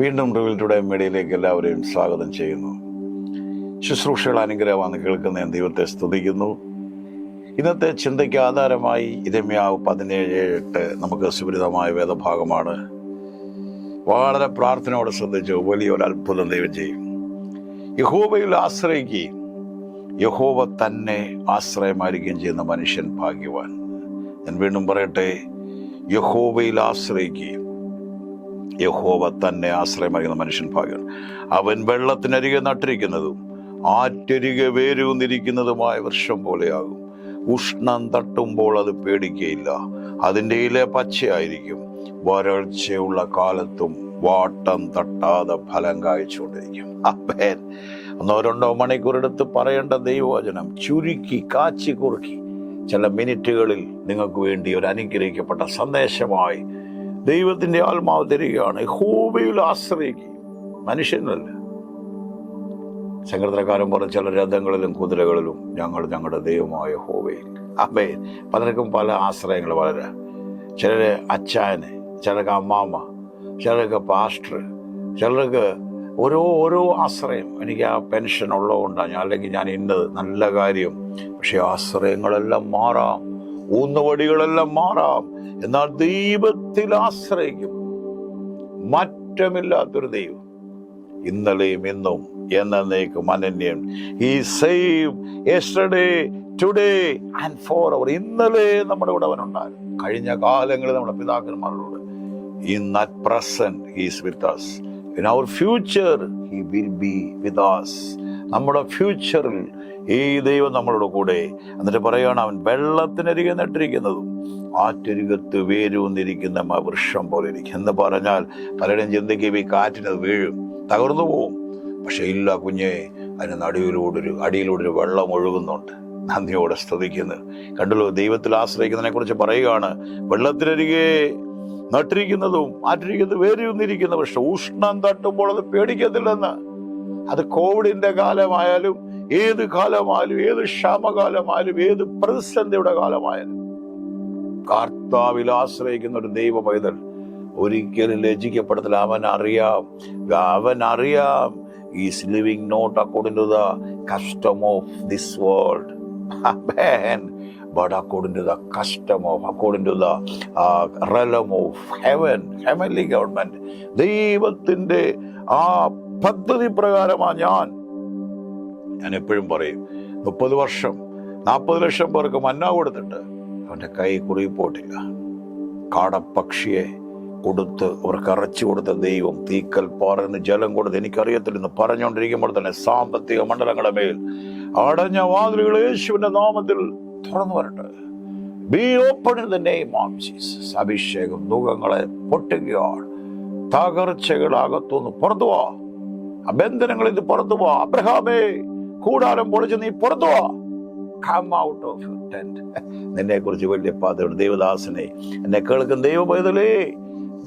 വീണ്ടും റിവീൽഡ് മീഡിയയിലേക്ക് എല്ലാവരെയും സ്വാഗതം ചെയ്യുന്നു. ശുശ്രൂഷകൾ അനുഗ്രഹമാണ് കേൾക്കുന്ന ദൈവത്തെ സ്തുതിക്കുന്നു. ഇന്നത്തെ ചിന്തയ്ക്ക് ആധാരമായി ഇരമ്യാവ് 17:8 നമുക്ക് സുപരിതമായ വേദഭാഗമാണ്. വളരെ പ്രാർത്ഥനയോടെ ശ്രദ്ധിച്ചു. വലിയൊരു അത്ഭുതം ദൈവം ചെയ്യും. യഹോവയിൽ ആശ്രയിക്കുകയും യഹോവ തന്നെ ആശ്രയമായിരിക്കുകയും ചെയ്യുന്ന മനുഷ്യൻ ഭാഗ്യവാൻ. ഞാൻ വീണ്ടും പറയട്ടെ, യഹോവയിൽ ആശ്രയിക്കുകയും യഹോവ തന്നെ ആശ്രയമായിരിക്കുന്ന മനുഷ്യൻ ഭാഗ്യവാൻ. അവൻ വെള്ളത്തിനരികെ നട്ടിരിക്കുന്നതും ആറ്റരികെ വേരൂന്നിരിക്കുന്നതുമായ വൃക്ഷം പോലെയാകും. ഉഷ്ണം തട്ടുമ്പോൾ അത് പേടിക്കുകയില്ല. അതിൻ്റെ ഇല പച്ചയായിരിക്കും. വരൾച്ചയുള്ള കാലത്തും വാട്ടം തട്ടാതെ ഫലം കായ്ച്ചുകൊണ്ടിരിക്കും. അപ്പൻ 1-2 മണിക്കൂർ എടുത്ത് പറയേണ്ട ദൈവവചനം ചുരുക്കി കാച്ചി കുറുക്കി ചില മിനിറ്റുകളിൽ നിങ്ങൾക്ക് വേണ്ടി ഒരു അനുഗ്രഹിക്കപ്പെട്ട സന്ദേശമായി ദൈവത്തിന്റെ ആത്മാവ് തരികയാണ്. യഹോവയിൽ ആശ്രയിക്കുകയും മനുഷ്യനല്ല. സങ്കീർത്തനക്കാരൻ പറഞ്ഞ ചില രഥങ്ങളിലും കുതിരകളിലും ഞങ്ങളുടെ ദൈവമായ യഹോവയിൽ. ആമേൻ. പലർക്കും പല ആശ്രയങ്ങൾ. വളരെ ചിലര് അച്ചായന്, ചിലർക്ക് അമ്മാമ്മ, ചിലർക്ക് പാസ്റ്റർ, ചിലർക്ക് ഓരോ ആശ്രയം. എനിക്ക് ആ പെൻഷൻ ഉള്ളതുകൊണ്ടാണ്, അല്ലെങ്കിൽ ഞാൻ ഇന്നത് നല്ല കാര്യം. പക്ഷെ ആശ്രയങ്ങളെല്ലാം മാറാം, ഊന്നുവടികളെല്ലാം മാറാം. എന്നാൽ ദൈവത്തിൽ ആശ്രയിക്കും മാറ്റമില്ലാത്തൊരു ദൈവം, ഇന്നലെയും ഇന്നും എന്നേക്കും അനന്യൻ. He same yesterday, today and forever. ഇന്നലെ നമ്മുടെ കൂടെ അവനുണ്ടായിരുന്നു. കഴിഞ്ഞ കാലങ്ങളിൽ നമ്മുടെ പിതാക്കന്മാരോട്. In that present he is with us. In our future he will be with us. നമ്മുടെ ഫ്യൂച്ചറിൽ ഈ ദൈവം നമ്മളോട് കൂടെ. എന്നിട്ട് പറയുകയാണ്, അവൻ വെള്ളത്തിനരികെ നട്ടിരിക്കുന്നതും ആറ്റരികത്ത് വേരൂന്നിരിക്കുന്ന വൃക്ഷം പോലെ ഇരിക്കും. എന്ന് പറഞ്ഞാൽ പലരുടെയും ചിന്തയ്ക്ക് ഈ കാറ്റിനത് വീഴും, തകർന്നു പോവും. പക്ഷെ ഇല്ല കുഞ്ഞെ, അതിന് അടിയിലൂടെ വെള്ളം ഒഴുകുന്നുണ്ട്. നന്ദിയോടെ സ്തുതിക്കുന്നത് കണ്ടല്ലോ. ദൈവത്തിൽ ആശ്രയിക്കുന്നതിനെ കുറിച്ച് പറയുകയാണ്. വെള്ളത്തിനരികെ നട്ടിരിക്കുന്നതും ആറ്റിരിക്കത്ത് വേരൂന്നിരിക്കുന്ന വൃക്ഷം ഉഷ്ണം തട്ടുമ്പോൾ അത് പേടിക്കത്തില്ലെന്ന്. അത് കോവിഡിന്റെ കാലമായാലും ഏത് കാലമായാലും ഏത് ക്ഷാമകാലമായാലും ഏത് പ്രതിസന്ധിയുടെ കാലമായാലും കർത്താവിൽ ആശ്രയിക്കുന്ന ഒരു ദൈവ പൈതൽ ഒരിക്കലും ലജ്ജിക്കപ്പെടത്തില്ല. അവൻ അറിയാം He is living not according to the custom of this world, amen, but according to the realm of heaven, heavenly government. ദൈവത്തിന്റെ ആ പദ്ധതി പ്രകാരമാണ് ഞാൻ എപ്പോഴും പറയും. 30 വർഷം 40 ലക്ഷം പേർക്ക് മന്ന കൊടുത്തിട്ട് അവന്റെ കൈ കുറുകിപ്പോട്ടില്ല. കാടപ്പക്ഷിയെ കൊടുത്ത് അവർക്ക് അറച്ചു കൊടുത്ത ദൈവം, തീക്കൽ പാറന്ന് ജലം കൊടുത്ത് എനിക്കറിയത്തില്ലെന്ന് പറഞ്ഞുകൊണ്ടിരിക്കുമ്പോൾ തന്നെ സാമ്പത്തിക മണ്ഡലങ്ങളുടെ മേൽ അടഞ്ഞ വാതിലുകൾ യേശുവിന്റെ നാമത്തിൽ തുറന്നു വരട്ടെ. Be open in the name of Jesus. അഭിഷേകം ദുഃഖങ്ങളെ പൊട്ടുകയാണ്. തകർച്ചകൾ അകത്തുനിന്ന് പുറത്തു വാ. ബന്ധനങ്ങളിൽ നിന്ന് പുറത്തു വാ. അബ്രഹാമേ, കൂടാരം പൊളിച്ച് നീ പുറത്തു വാ. Come out of your tent. നിന്നെ കുറിച്ച് വലിയ പദ്ധതി ദൈവദാസനെ, എന്നെ കേൾക്കുന്ന ദൈവ പൈതലേ,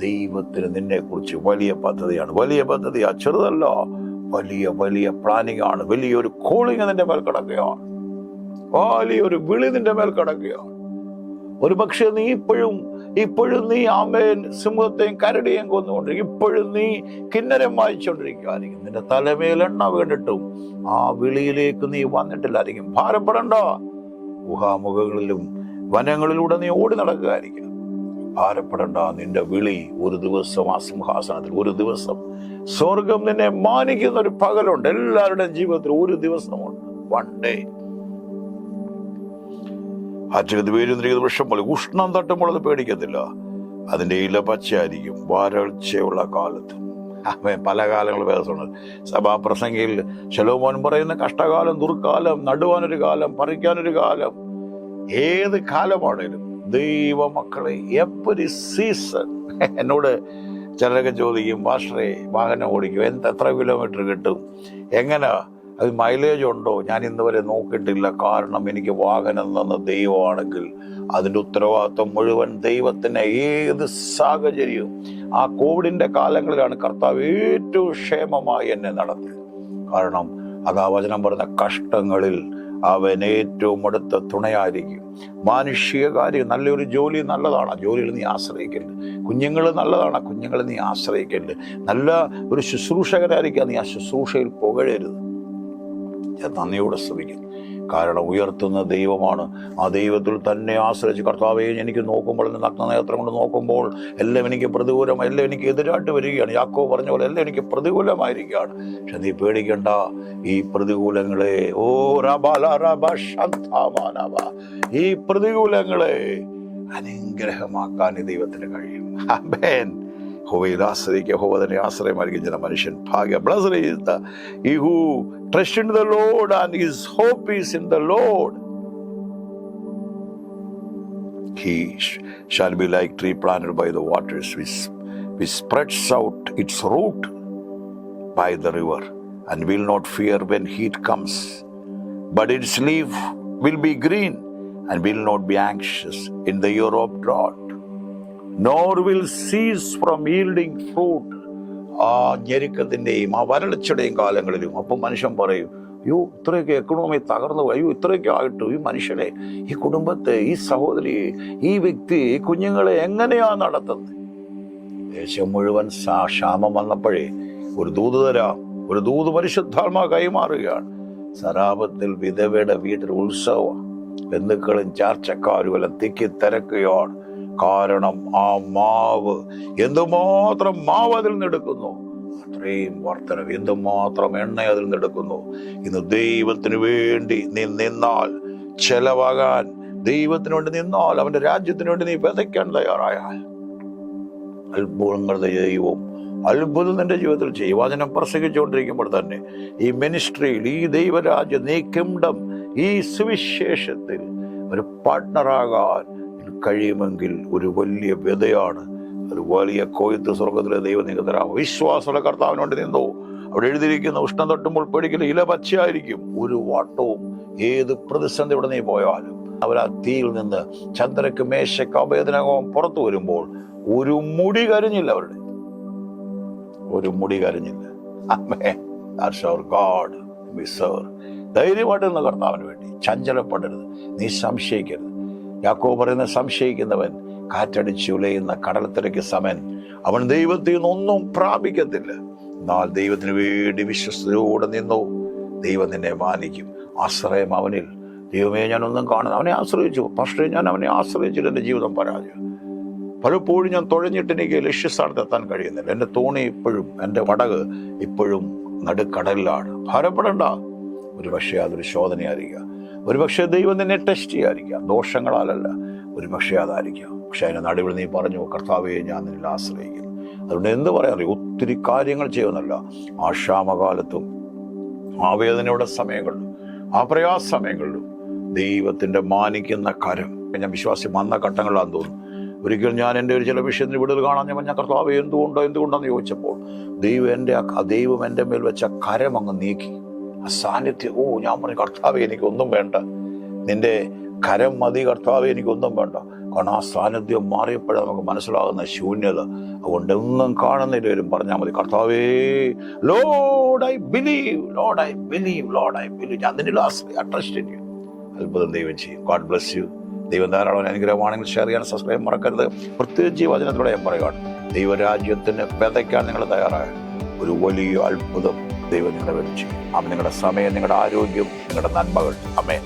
ദൈവത്തിന് നിന്നെ കുറിച്ച് വലിയ പദ്ധതിയാണ്. വലിയ പദ്ധതിയാ, ചെറുതല്ല. വലിയ പ്ലാനിങ് ആണ്. വലിയൊരു കോളിങ് നിന്റെ മേൽ കിടക്കുകയാണ്. വലിയൊരു വിളി നിന്റെ മേൽ കിടക്കുകയാണ്. ഒരു പക്ഷേ നീ ഇപ്പോഴും നീ ആമേൻ സിംഹത്തെയും കരടിയെയും കൊന്നുകൊണ്ടിരിക്കും. ഇപ്പോഴും നീ കിന്നരം വായിച്ചുകൊണ്ടിരിക്കുകയായിരിക്കും. നിന്റെ തലമേലെണ്ണ വീണിട്ടും ആ വിളിയിലേക്ക് നീ വന്നിട്ടില്ലായിരിക്കും. ഭാരപ്പെടണ്ട. ഗുഹാമുഖങ്ങളിലും വനങ്ങളിലൂടെ നീ ഓടി നടക്കുകയായിരിക്കും. ഭാരപ്പെടണ്ട. നിന്റെ വിളി ഒരു ദിവസം ആ സിംഹാസനത്തിൽ, ഒരു ദിവസം സ്വർഗം നിന്നെ മാനിക്കുന്ന ഒരു പകലുണ്ട്. എല്ലാവരുടെയും ജീവിതത്തിൽ ഒരു ദിവസമുണ്ട്. One day. ആറ്റരികത്ത് വേരൂന്നിരിക്കുന്ന വൃക്ഷം പോലെ ഉഷ്ണം തട്ടുമ്പോൾ അത് പേടിക്കത്തില്ല. അതിന്റെ ഇല പച്ചയായിരിക്കും. വരൾച്ചയുള്ള കാലത്ത്. പല കാലങ്ങൾ വേദസുണ്ട്. സഭാപ്രസംഗിയിൽ ശലോമോൻ പറയുന്ന കഷ്ടകാലം, ദുർക്കാലം, നടുവാനൊരു കാലം, പറിക്കാനൊരു കാലം. ഏത് കാലമാണേലും ദൈവമക്കളെ എവരി സീസൺ. എന്നോട് ചിലരൊക്കെ ചോദിക്കും, പാസ്റ്ററെ വാഹനം ഓടിക്കും, എത്ര കിലോമീറ്റർ കിട്ടും, എങ്ങനെ, അത് മൈലേജ് ഉണ്ടോ? ഞാൻ ഇന്ന് വരെ നോക്കിയിട്ടില്ല. കാരണം എനിക്ക് വാഹനം തന്ന ദൈവമാണെങ്കിൽ അതിൻ്റെ ഉത്തരവാദിത്വം മുഴുവൻ ദൈവത്തിന്. ഏത് സാഹചര്യവും ആ കോവിഡിന്റെ കാലങ്ങളിലാണ് കർത്താവ് ഏറ്റവും ക്ഷേമമായി എന്നെ നടത്തിയത്. കാരണം അതാ വചനം പറഞ്ഞ കഷ്ടങ്ങളിൽ അവൻ ഏറ്റവും അടുത്ത തുണയായിരിക്കും. മാനുഷിക കാര്യം, നല്ലൊരു ജോലി നല്ലതാണ്, ജോലിയിൽ നീ ആശ്രയിക്കരുത്. കുഞ്ഞുങ്ങൾ നല്ലതാണ്, കുഞ്ഞുങ്ങളെ നീ ആശ്രയിക്കരുത്. നല്ല ഒരു ശുശ്രൂഷകരായിരിക്കാം, നീ ആ ശുശ്രൂഷയിൽ പുകഴരുത്. ഞാൻ നന്ദിയോടെ ശ്രമിക്കുന്നു. കാരണം ഉയർത്തുന്ന ദൈവമാണ്. ആ ദൈവത്തിൽ തന്നെ ആശ്രയിച്ച്, കർത്താവേ എനിക്ക് നോക്കുമ്പോൾ, എൻ്റെ നഗ്നനേത്രം കൊണ്ട് നോക്കുമ്പോൾ എല്ലാം എനിക്ക് പ്രതികൂലം, എല്ലാം എനിക്ക് എതിരായിട്ട് വരികയാണ്. യാക്കോബ് പറഞ്ഞ പോലെ എല്ലാം എനിക്ക് പ്രതികൂലമായിരിക്കുകയാണ്. പക്ഷെ നീ പേടിക്കണ്ട, ഈ പ്രതികൂലങ്ങളെ ഈ പ്രതികൂലങ്ങളെ അനുഗ്രഹമാക്കാൻ ഈ ദൈവത്തിന് കഴിയും. ആമേൻ. യഹോവയിൽ ആശ്രയിക്കുക, യഹോവ തന്നെ ആശ്രയമായിരിക്കും ജന മനുഷ്യൻ ഭാഗ്യ. Blessed is he who trusts in the Lord and his hope is in the Lord. He shall be like tree planted by the waters, which spreads out its root by the river, and will not fear when heat comes, but its leaf will be green, and will not be anxious in the year of drought, nor will cease from yielding fruit. ആ ഞെരുക്കത്തിൻ്റെയും ആ വരൾച്ചയുടെയും കാലങ്ങളിലും അപ്പം മനുഷ്യൻ പറയും, അയ്യോ ഇത്രയൊക്കെ economy തകർന്നു, അയ്യോ ഇത്രയൊക്കെ ആയിട്ടും ഈ മനുഷ്യനെ, ഈ കുടുംബത്തെ, ഈ സഹോദരിയെ, ഈ വ്യക്തി, ഈ കുഞ്ഞുങ്ങളെ എങ്ങനെയാ നടത്തുന്നത്? ദേശം മുഴുവൻ ക്ഷാമം വന്നപ്പോഴേ ഒരു ദൂത് തരാം, ഒരു ദൂത് പരിശുദ്ധാത്മാ കൈമാറുകയാണ്. സരാപത്തിൽ വിധവയുടെ വീട്ടിൽ ഉത്സവം, ബന്ധുക്കളും ചാർച്ചക്കാരും എല്ലാം തിക്കി തിരക്കുകയാണ്. കാരണം ആ മാവ്, എന്തുമാത്രം മാവ് അതിൽ നിന്നെടുക്കുന്നു, അത്രയും വർധനവ്, എന്തുമാത്രം എണ്ണ അതിൽ നിന്നെടുക്കുന്നു. ഇന്ന് ദൈവത്തിന് വേണ്ടി നീ നിന്നാൽ, ചെലവാകാൻ ദൈവത്തിന് വേണ്ടി നിന്നാൽ, അവന്റെ രാജ്യത്തിന് വേണ്ടി നീ വിതയ്ക്കാൻ തയ്യാറായാൽ, അത്ഭുതങ്ങളുടെ ദൈവവും അത്ഭുതം നിന്റെ ജീവിതത്തിൽ ചെയ്യും. വചനം പ്രസംഗിച്ചുകൊണ്ടിരിക്കുമ്പോൾ തന്നെ ഈ മിനിസ്ട്രിയിൽ, ഈ ദൈവരാജ്യം, നീ കിങ്ഡം, ഈ സുവിശേഷത്തിൽ ഒരു പാർട്ട്ണറാകാൻ കഴിയുമെങ്കിൽ ഒരു വലിയ വ്യതയാണ്, ഒരു വലിയ കൊയ്ത്ത് സ്വർഗത്തിലെ ദൈവം നിങ്ങൾക്ക് തരാം. വിശ്വാസമുള്ള കർത്താവിന് വേണ്ടി നിന്നോ. അവിടെ എഴുതിയിരിക്കുന്ന ഉഷ്ണം തട്ടുമ്പോൾ പേടിക്കൽ, ഇല പച്ചയായിരിക്കും, ഒരു വാട്ടവും. ഏത് പ്രതിസന്ധി ഇവിടെ നീ പോയാലും അവർ ആ തീയിൽ നിന്ന് ചന്ദ്രക്ക് മേശക്ക് അഭേദനകവും പുറത്തു വരുമ്പോൾ ഒരു മുടി കരിഞ്ഞില്ല, അവരുടെ ഒരു മുടി കരിഞ്ഞില്ല. ധൈര്യമായിട്ട് നിന്ന് കർത്താവിന് വേണ്ടി ചഞ്ചലപ്പെടരുത്, നീ സംശയിക്കരുത്. യാക്കോബ് പറയുന്ന, സംശയിക്കുന്നവൻ കാറ്റടിച്ച് ഉലയുന്ന കടൽത്തിരക്ക് സമൻ, അവൻ ദൈവത്തിൽ നിന്നൊന്നും പ്രാപിക്കത്തില്ല. എന്നാൽ ദൈവത്തിന് വേണ്ടി വിശ്വസ്തയോടെ നിന്നോ, ദൈവം നിന്നെ മാനിക്കും. ആശ്രയം അവനിൽ. ദൈവമേ ഞാനൊന്നും കാണുന്നു, അവനെ ആശ്രയിച്ചു, പക്ഷേ ഞാൻ അവനെ ആശ്രയിച്ചിട്ട് എൻ്റെ ജീവിതം പരാജയം. പലപ്പോഴും ഞാൻ തുഴഞ്ഞിട്ട് എനിക്ക് ലക്ഷ്യസ്ഥാനത്തെത്താൻ കഴിയുന്നില്ല. എൻ്റെ തോണി ഇപ്പോഴും, എൻ്റെ വടക് ഇപ്പോഴും നടുക്കടലിലാണ്. ഭാരപ്പെടേണ്ട. ഒരു പക്ഷേ അതൊരു ശോധനയായിരിക്കാം, ഒരു പക്ഷേ ദൈവം നിന്നെ ടെസ്റ്റ് ചെയ്യാതിരിക്കാം, ദോഷങ്ങളാലല്ല, ഒരു പക്ഷേ അതായിരിക്കാം. പക്ഷെ അതിൻ്റെ നടുവിൽ നീ പറഞ്ഞു, കർത്താവേ ഞാൻ നിന്നിൽ ആശ്രയിക്കുന്നു. അതുകൊണ്ട് എന്ത് പറയാൻ അറിയാം, ഒത്തിരി കാര്യങ്ങൾ ചെയ്യുന്നല്ല. ആ ക്ഷാമകാലത്തും, ആ വേദനയുടെ സമയങ്ങളിലും, ആ പ്രയാസ സമയങ്ങളിലും ദൈവത്തിൻ്റെ മാനിക്കുന്ന കരം. ഞാൻ വിശ്വാസി വന്ന ഘട്ടങ്ങളിലാണെന്ന് തോന്നുന്നു. ഒരിക്കൽ ഞാൻ എൻ്റെ ഒരു ചില വിഷയത്തിന് വിടുതൽ കാണാൻ ഞാൻ കർത്താവ് എന്തുകൊണ്ടാന്ന് ചോദിച്ചപ്പോൾ ദൈവം എൻ്റെ മേൽ വെച്ച കരം അങ്ങ് നീക്കി. ആ സാന്നിധ്യം, ഞാൻ പറഞ്ഞു, കർത്താവേ എനിക്കൊന്നും വേണ്ട, നിന്റെ കരം മതി കർത്താവേ, എനിക്കൊന്നും വേണ്ട. കാരണം ആ സാന്നിധ്യം മാറിയപ്പോഴേ നമുക്ക് മനസ്സിലാകുന്ന ശൂന്യത. അതുകൊണ്ട് ഒന്നും കാണുന്നില്ലേലും പറഞ്ഞാൽ മതി, കർത്താവേ, Lord I believe, Lord I believe, Lord I believe. ഞാൻ നിന്നിൽ ട്രസ്റ്റ് ചെയ്യും. അത്ഭുതം ദൈവം ചെയ്യും. God bless you. ദൈവം ധാരാളം അനുഗ്രഹമാണെങ്കിൽ ഷെയർ ചെയ്യാൻ, സബ്സ്ക്രൈബ് മറക്കരുത്. പ്രത്യേകിച്ച് വചനത്തിലൂടെ ഞാൻ പറയുകയാണ്, ദൈവരാജ്യത്തിന് വിതയ്ക്കാൻ നിങ്ങൾ തയ്യാറായ ഒരു വലിയ അത്ഭുതം ദൈവം നിങ്ങളുടെ വേണ്ടി ചെയ്യും. അവൻ നിങ്ങളുടെ സമയം, നിങ്ങളുടെ ആരോഗ്യം, നിങ്ങളുടെ നന്മകൾ. ആമേൻ.